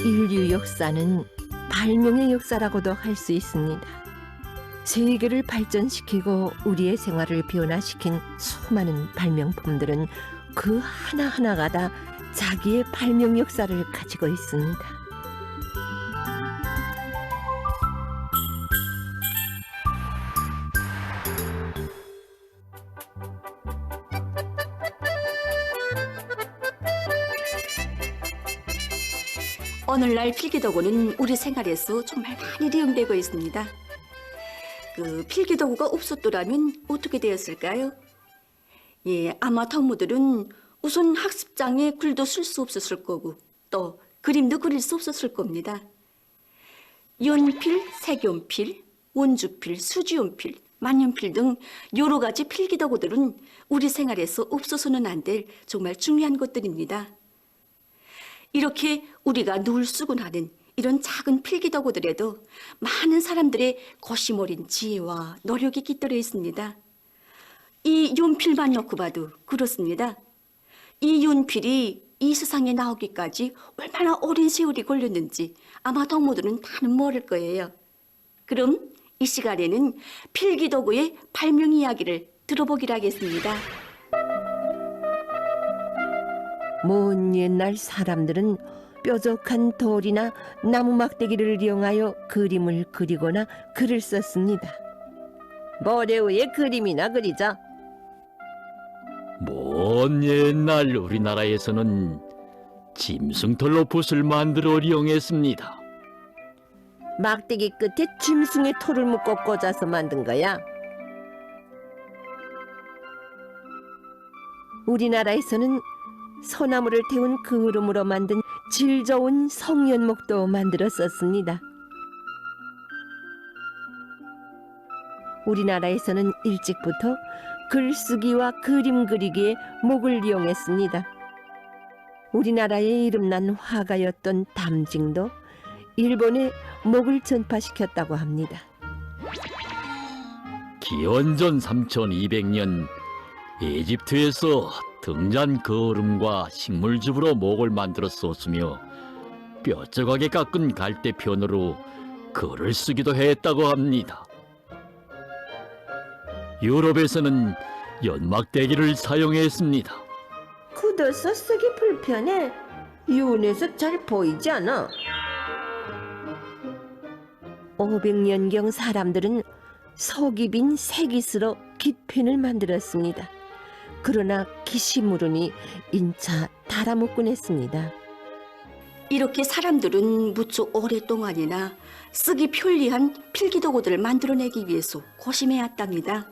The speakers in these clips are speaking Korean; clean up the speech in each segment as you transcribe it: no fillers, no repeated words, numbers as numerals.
인류 역사는 발명의 역사라고도 할 수 있습니다. 세계를 발전시키고 우리의 생활을 변화시킨 수많은 발명품들은 그 하나하나가 다 자기의 발명 역사를 가지고 있습니다. 오늘날 필기도구는 우리 생활에서 정말 많이 이용되고 있습니다. 필기도구가 없었더라면 어떻게 되었을까요? 아마 동무들은 우선 학습장에 글도 쓸 수 없었을 거고 또 그림도 그릴 수 없었을 겁니다. 연필, 색연필, 원주필, 수지연필, 만년필 등 여러 가지 필기도구들은 우리 생활에서 없어서는 안 될 정말 중요한 것들입니다. 이렇게 우리가 늘 쓰곤 하는 이런 작은 필기도구들에도 많은 사람들의 고심 어린 지혜와 노력이 깃들어 있습니다. 이 연필만 놓고 봐도 그렇습니다. 이 연필이 이 세상에 나오기까지 얼마나 오랜 세월이 걸렸는지 아마 동무들은 다는 모를 거예요. 그럼 이 시간에는 필기도구의 발명 이야기를 들어보기로 하겠습니다. 먼 옛날 사람들은 뾰족한 돌이나 나무 막대기를 이용하여 그림을 그리거나 글을 썼습니다. 모래 위에 그림이나 그리자. 먼 옛날 우리나라에서는 짐승털로 붓을 만들어 이용했습니다. 막대기 끝에 짐승의 털을 묶어 꽂아서 만든 거야. 우리나라에서는 소나무를 태운 그루으로 만든 질 좋은 성연목도 만들어 썼습니다. 우리나라에서는 일찍부터 글쓰기와 그림 그리기에 목을 이용했습니다. 우리나라의 이름난 화가였던 담징도 일본에 목을 전파시켰다고 합니다. 기원전 3200년 이집트에서 등잔 거름과 식물즙으로 목을 만들어 썼으며 뾰족하게 깎은 갈대편으로 글을 쓰기도 했다고 합니다. 유럽에서는 연막대기를 사용했습니다. 굳어서 쓰기 불편해. 이온에서 잘 보이지 않아. 500년경 사람들은 석이 빈 새깃으로 깃펜을 만들었습니다. 그러나 깃이 무르니 인차 달아먹곤 했습니다. 이렇게 사람들은 무척 오랫동안이나 쓰기 편리한 필기도구들을 만들어내기 위해서 고심해왔답니다.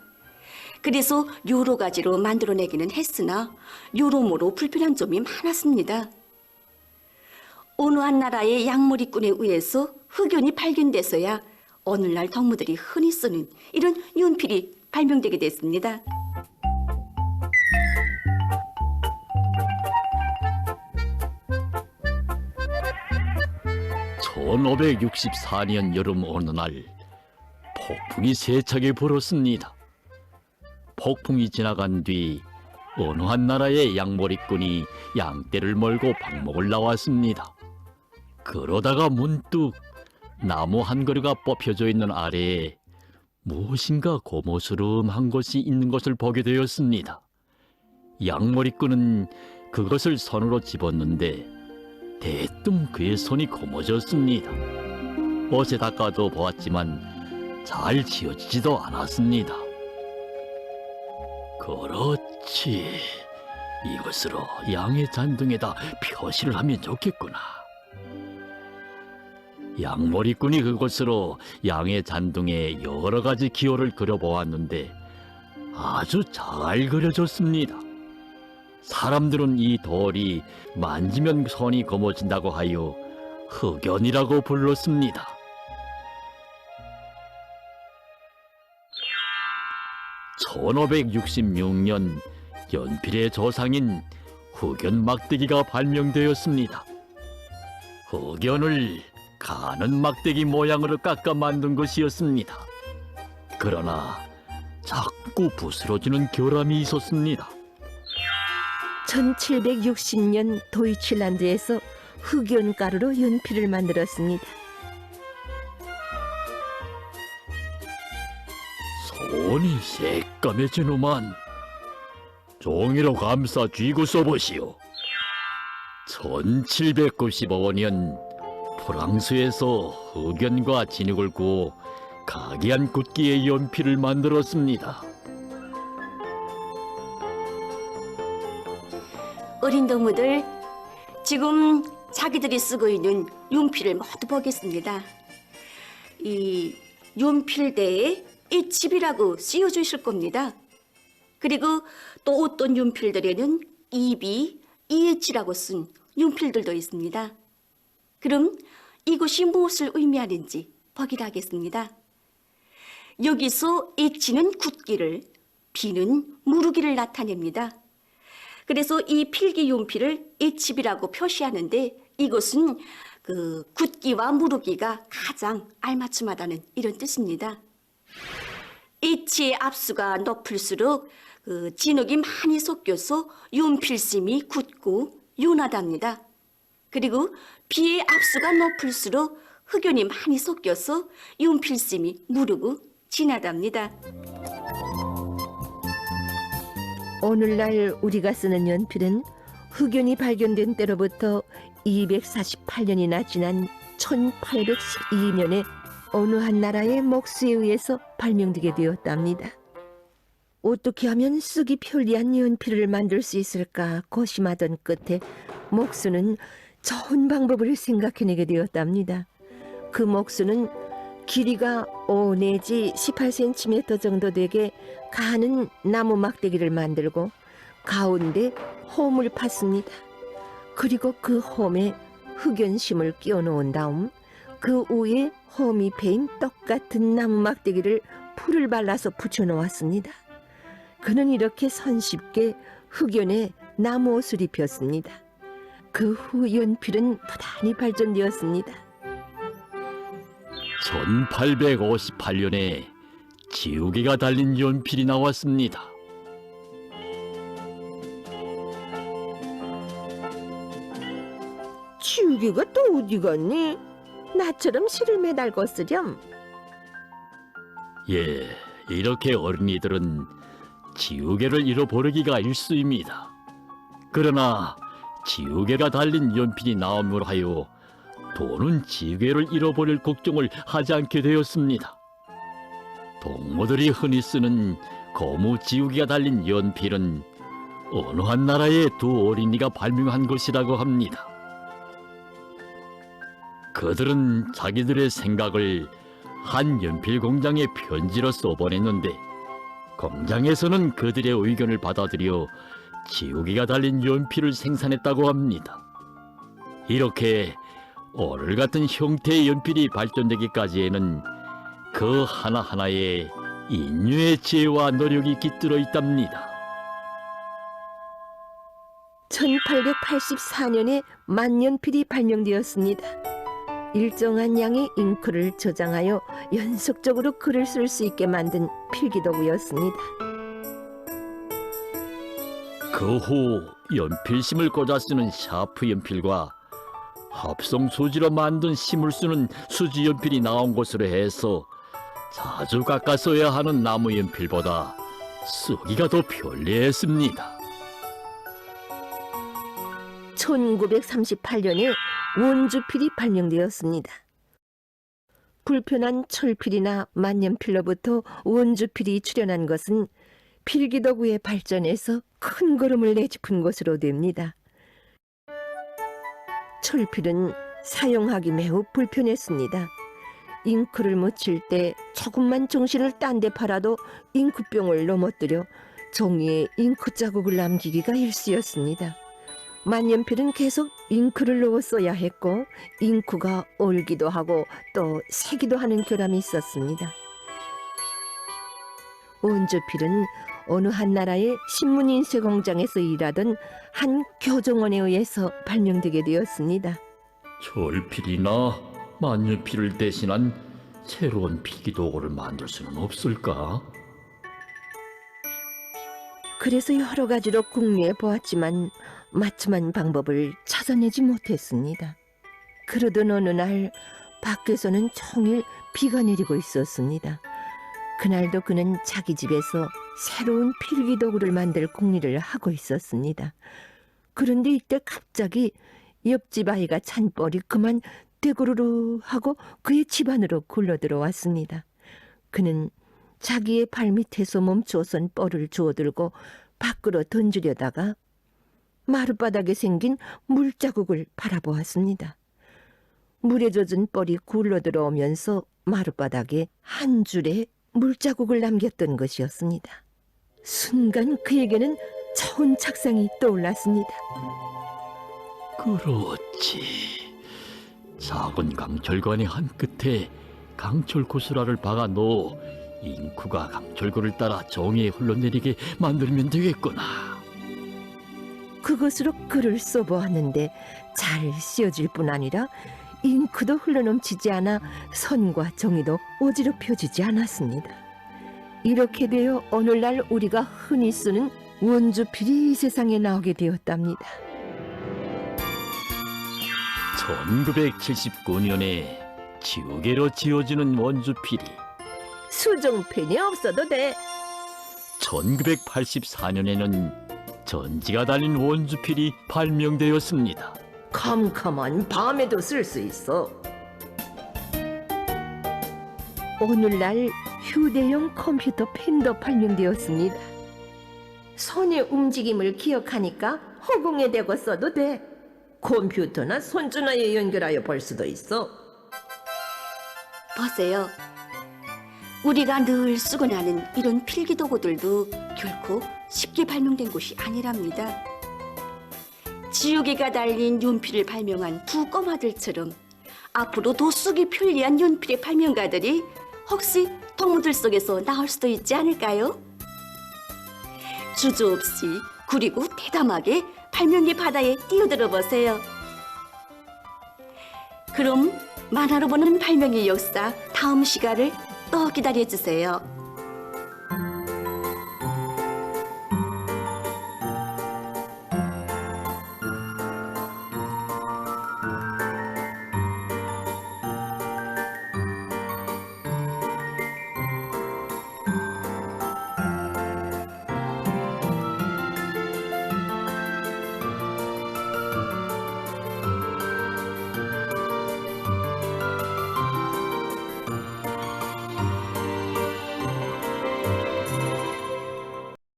그래서 여러 가지로 만들어내기는 했으나 여러모로 불편한 점이 많았습니다. 어느 한 나라의 양머리꾼에 의해서 흑연이 발견돼서야 오늘날 동무들이 흔히 쓰는 이런 연필이 발명되게 됐습니다. (1564년) 여름 어느 날 폭풍이 세차게 불었습니다. 폭풍이 지나간 뒤 어느 한 나라의 양머리꾼이 양떼를 몰고 방목을 나왔습니다. 그러다가 문득 나무 한 그루가 뽑혀져 있는 아래에 무엇인가 고무스름한 것이 있는 것을 보게 되었습니다. 양머리꾼은 그것을 손으로 집었는데 대뜸 그의 손이 고무졌습니다. 옷에 닦아도 보았지만 잘 지워지지도 않았습니다. 그렇지, 이것으로 양의 잔등에다 표시를 하면 좋겠구나. 양머리꾼이 그것으로 양의 잔등에 여러 가지 기호를 그려보았는데 아주 잘 그려졌습니다. 사람들은 이 돌이 만지면 손이 거머진다고 하여 흑연이라고 불렀습니다. (1566년) 연필의 조상인 흑연 막대기가 발명되었습니다. 흑연을 가는 막대기 모양으로 깎아 만든 것이었습니다. 그러나 자꾸 부스러지는 결함이 있었습니다. 1760년 도이칠란드에서 흑연 가루로 연필을 만들었습니다. 손이 새까매지노만. 종이로 감싸 쥐고 써보시오. 1795년 프랑스에서 흑연과 진흙을 구워 각이한 굵기의 연필을 만들었습니다. 어린 동무들, 지금 자기들이 쓰고 있는 연필을 모두 보겠습니다. 이 연필대에 이집이라고 씌워주실 겁니다. 그리고 또 어떤 연필들에는 EB, EH라고 쓴 연필들도 있습니다. 그럼 이것이 무엇을 의미하는지 보기로 하겠습니다. 여기서 H는 굳기를, B는 무르기를 나타냅니다. 그래서 이 필기 연필을 HB라고 표시하는데 이것은 그 굳기와 무르기가 가장 알맞춤하다는 이런 뜻입니다. H의 압수가 높을수록 그 진흙이 많이 섞여서 연필심이 굳고 윤하답니다. 그리고 B의 압수가 높을수록 흑연이 많이 섞여서 연필심이 무르고 진하답니다. 오늘날 우리가 쓰는 연필은 흑연이 발견된 때로부터 248년이나 지난 1812년에 어느 한 나라의 목수에 의해서 발명되게 되었답니다. 어떻게 하면 쓰기 편리한 연필을 만들 수 있을까 고심하던 끝에 목수는 좋은 방법을 생각해내게 되었답니다. 그 목수는 길이가 5 내지 18cm 정도 되게 가는 나무 막대기를 만들고 가운데 홈을 팠습니다. 그리고 그 홈에 흑연심을 끼워 놓은 다음 그 위에 홈이 패인 똑같은 나무 막대기를 풀을 발라서 붙여 놓았습니다. 그는 이렇게 손쉽게 흑연에 나무 옷을 입혔습니다. 그 후 연필은 부단히 발전되었습니다. 1858년에 지우개가 달린 연필이 나왔습니다. 지우개가 또 어디 갔니? 나처럼 실을 매달고 쓰렴. 예, 이렇게 어린이들은 지우개를 잃어버리기가 일쑤입니다. 그러나 지우개가 달린 연필이 나옴으로 하여 도는 지우개를 잃어버릴 걱정을 하지 않게 되었습니다. 동무들이 흔히 쓰는 고무 지우개가 달린 연필은 어느 한 나라의 두 어린이가 발명한 것이라고 합니다. 그들은 자기들의 생각을 한 연필 공장에 편지로 써보냈는데 공장에서는 그들의 의견을 받아들여 지우개가 달린 연필을 생산했다고 합니다. 이렇게 오늘 같은 형태의 연필이 발전되기까지에는 그 하나하나에 인류의 지혜와 노력이 깃들어 있답니다. 1884년에 만년필이 발명되었습니다. 일정한 양의 잉크를 저장하여 연속적으로 글을 쓸 수 있게 만든 필기도구였습니다. 그 후 연필심을 꽂아 쓰는 샤프 연필과 합성 수지로 만든 심을 쓰는 수지 연필이 나온 것으로 해서 자주 깎아 써야 하는 나무 연필보다 쓰기가 더 편리했습니다. 1938년에 원주필이 발명되었습니다. 불편한 철필이나 만년필로부터 원주필이 출현한 것은 필기도구의 발전에서 큰 걸음을 내짚은 것으로 됩니다. 철필은 사용하기 매우 불편했습니다. 잉크를 묻힐 때 조금만 정신을 딴 데 팔아도 잉크병을 넘어뜨려 종이에 잉크 자국을 남기기가 일쑤였습니다. 만년필은 계속 잉크를 넣어 써야 했고 잉크가 얼기도 하고 또 새기도 하는 결함이 있었습니다. 원주필은 어느 한 나라의 신문인쇄 공장에서 일하던 한 교정원에 의해서 발명되게 되었습니다. 철필이나 만년필을 대신한 새로운 필기도구를 만들 수는 없을까? 그래서 여러 가지로 궁리해 보았지만 맞춤한 방법을 찾아내지 못했습니다. 그러던 어느 날 밖에서는 종일 비가 내리고 있었습니다. 그날도 그는 자기 집에서 새로운 필기도구를 만들 궁리를 하고 있었습니다. 그런데 이때 갑자기 옆집 아이가 찬벌이 그만 대구르르 하고 그의 집 안으로 굴러들어왔습니다. 그는 자기의 발밑에서 멈추어선 뻘을 주워들고 밖으로 던지려다가 마룻바닥에 생긴 물자국을 바라보았습니다. 물에 젖은 뻘이 굴러들어오면서 마룻바닥에 한 줄의 물자국을 남겼던 것이었습니다. 순간 그에게는 처음 착상이 떠올랐습니다. 그렇지. 작은 강철관의 한 끝에 강철 고스라를 박아 놓어 잉크가 강철구를 따라 정의에 흘러내리게 만들면 되겠구나. 그것으로 글을 써보았는데 잘 씌어질 뿐 아니라 잉크도 흘러넘치지 않아 선과 정의도 어지럽혀지지 않았습니다. 이렇게 되어 오늘날 우리가 흔히 쓰는 원주필이 이 세상에 나오게 되었답니다. 1979년에 지우개로 지어지는 원주필이 수정펜이 없어도 돼. 1984년에는 전지가 달린 원주필이 발명되었습니다. 컴컴한 밤에도 쓸 수 있어. 오늘날 휴대용 컴퓨터 펜도 발명되었습니다. 손의 움직임을 기억하니까 허공에 대고 써도 돼. 컴퓨터나 손전화에 연결하여 볼 수도 있어. 보세요. 우리가 늘 쓰곤 하는 이런 필기도구들도 결코 쉽게 발명된 것이 아니랍니다. 지우개가 달린 연필을 발명한 두 꼬마들처럼 앞으로 더 쓰기 편리한 연필의 발명가들이 혹시 동무들 속에서 나올 수도 있지 않을까요? 주저없이 그리고 대담하게 발명의 바다에 뛰어들어 보세요. 그럼 만화로 보는 발명의 역사 다음 시간을 또 기다려주세요.